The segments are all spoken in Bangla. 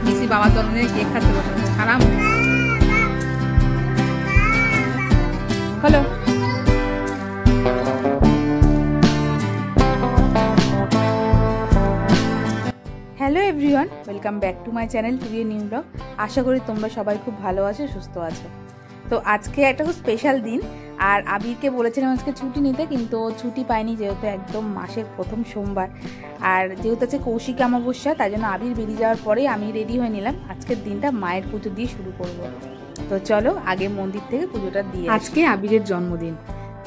মিসি বাবার জন্মদিনে কেক খাচ্ছে বসে বসে সারা hello. Hello everyone, welcome back to my channel to be a new blog. আশা করি তোমরা সবাই খুব ভালো আছো, সুস্থ আছো। তো আজকে একটা খুব স্পেশাল দিন, আর আবিরকে বলেছিলাম আজকে ছুটি নিতে, কিন্তু ছুটি পাইনি যেহেতু একদম মাসের প্রথম সোমবার, আর যেহেতু আছে কৌশিক অমাবস্যা, তাই জন্য আবির বেরিয়ে যাওয়ার পরে আমি রেডি হয়ে নিলাম। আজকের দিনটা মায়ের পুজো দিয়ে শুরু করব। তো চলো আগে মন্দির থেকে পুজোটা দিয়ে। আজকে আবিরের জন্মদিন,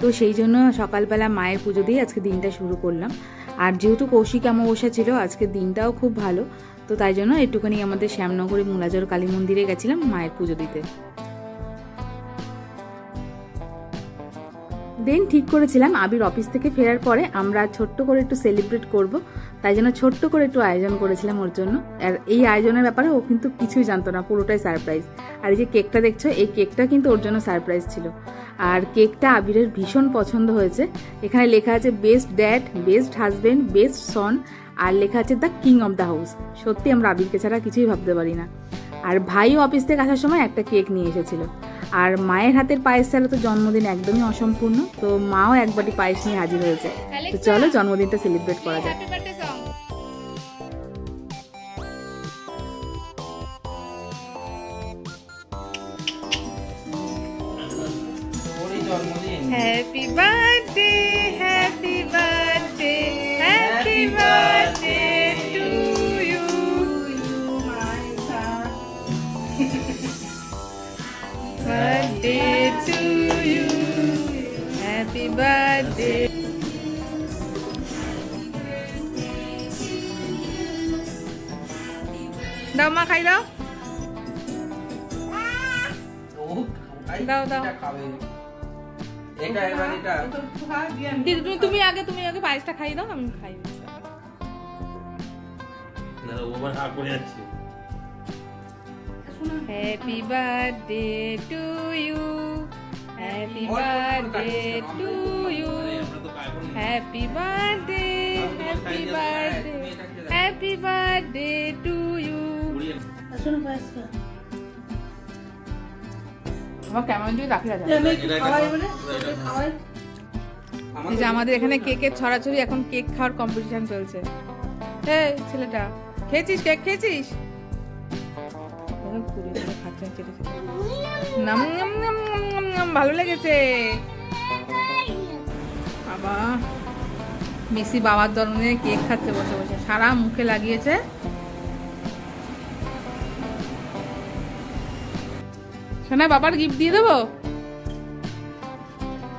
তো সেই জন্য সকালবেলা মায়ের পুজো দিয়ে আজকে দিনটা শুরু করলাম। আর যেহেতু কৌশিক অমাবস্যা ছিল, আজকের দিনটাও খুব ভালো, তো তাই জন্য একটুখানি আমাদের শ্যামনগরে মূলাজর কালী মন্দিরে গেছিলাম মায়ের পুজো দিতে। দেন ঠিক করেছিলাম আবির অফিস থেকে ফেরার পরে আমরা ছোট্ট করে একটু সেলিব্রেট করব, তাই জন্য ছোট্ট করে একটু আয়োজন করেছিলাম ওর জন্য। আর এই আয়োজনের ব্যাপারে ও কিন্তু কিছুই জানতো না, পুরোটাই সারপ্রাইজ। আর এই যে কেকটা দেখছো, এই কেকটা কিন্তু ওর জন্য সারপ্রাইজ ছিল। আর কেকটা আবিরের ভীষণ পছন্দ হয়েছে। এখানে লেখা আছে best dad, best husband, best son, আর লেখা আছে the king of the house. সত্যি আমরা আবিরকে ছাড়া কিছুই ভাবতে পারি না। আর ভাইও অফিস থেকে আসার সময় একটা কেক নিয়ে এসেছিল। আর মায়ের হাতের পায়েস ছাড়া তো জন্মদিন একদমই অসম্পূর্ণ, তো মাও এক বাটি পায়েস নিয়ে হাজির হয়েছে। তো চলো জন্মদিনটা সেলিব্রেট করা যায়। Happy birthday, happy birthday, happy birthday to you, my son. Birthday to you, happy birthday. দাও মা, খাই দাও, দাও দাও। তুমি আগে পায়েসটা খাই দাও, আমি খাই। Happy birthday to you, happy birthday to you, happy birthday, happy birthday, happy birthday to you. আমাদের এখানে কেকের ছড়াছড়ি, এখন কেক খাওয়ার কম্পিটিশন চলছে। ছেলেটা খেয়েছিস? কেক খেয়েছিস? ভালো লেগেছে বাবা। মিসি বাবার জন্মদিনে কেক খাচ্ছে বসে বসে, সারা মুখে লাগিয়েছে। শোনা, বাবার গিফট দিয়ে দেবো।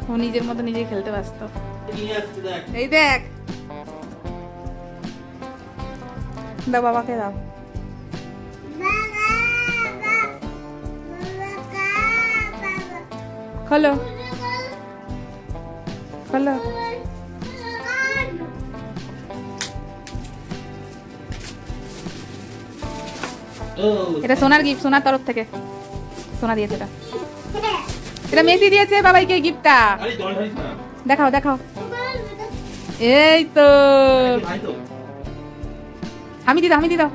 ও নিজের মতো নিজেই খেলতে ব্যস্ত। এই দেখ, দাও বাবাকে দাও। খোলো খোলো। এটা সোনার গিফট, সোনার তরফ থেকে সোনা দিয়েছে। এটা মেসি দিয়েছে বাবাইকে গিফটটা। দেখাও দেখাও, এই তো আমি দি দাও, আমি দি দাও।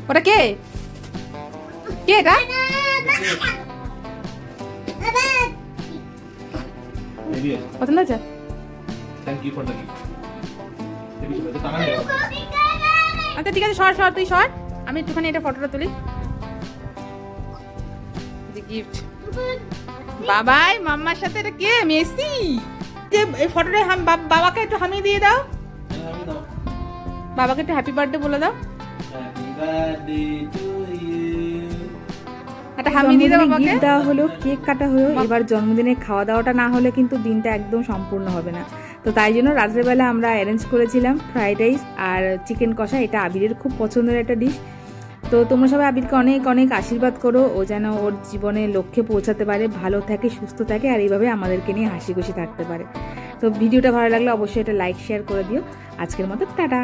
ওটা কে কে এটা? পছন্দ হয়েছে? আচ্ছা ঠিক আছে, সর সর, তুই সর, আমি একটুখানি এটা ফটোটা তুলি। গিফট বাবাই মাম্মার সাথে। এটা কে? মেসি। এই ফটোটা বাবাকে একটু হামি দিয়ে দাও, বাবাকে একটু হ্যাপি বার্থডে বলে দাও। একটা হামি দিয়ে দাও বাবাকে। গিফট দেওয়া হলো, কেক কাটা হলো, এবার জন্মদিনে খাওয়া দাওয়াটা না হলে কিন্তু দিনটা একদম সম্পূর্ণ হবে না। তো তাই জন্য রাত্রেবেলা আমরা অ্যারেঞ্জ করেছিলাম ফ্রাইড রাইস আর চিকেন কষা। এটা আবিরের খুব পছন্দের একটা ডিশ। তো তোমরা সবাই আবিরকে অনেক অনেক আশীর্বাদ করো, ও যেন ওর জীবনে লক্ষ্যে পৌঁছাতে পারে, ভালো থাকে, সুস্থ থাকে, আর এইভাবে আমাদেরকে নিয়ে হাসি খুশি থাকতে পারে। তো ভিডিওটা ভালো লাগলে অবশ্যই এটা লাইক শেয়ার করে দিও। আজকের মতো টাটা।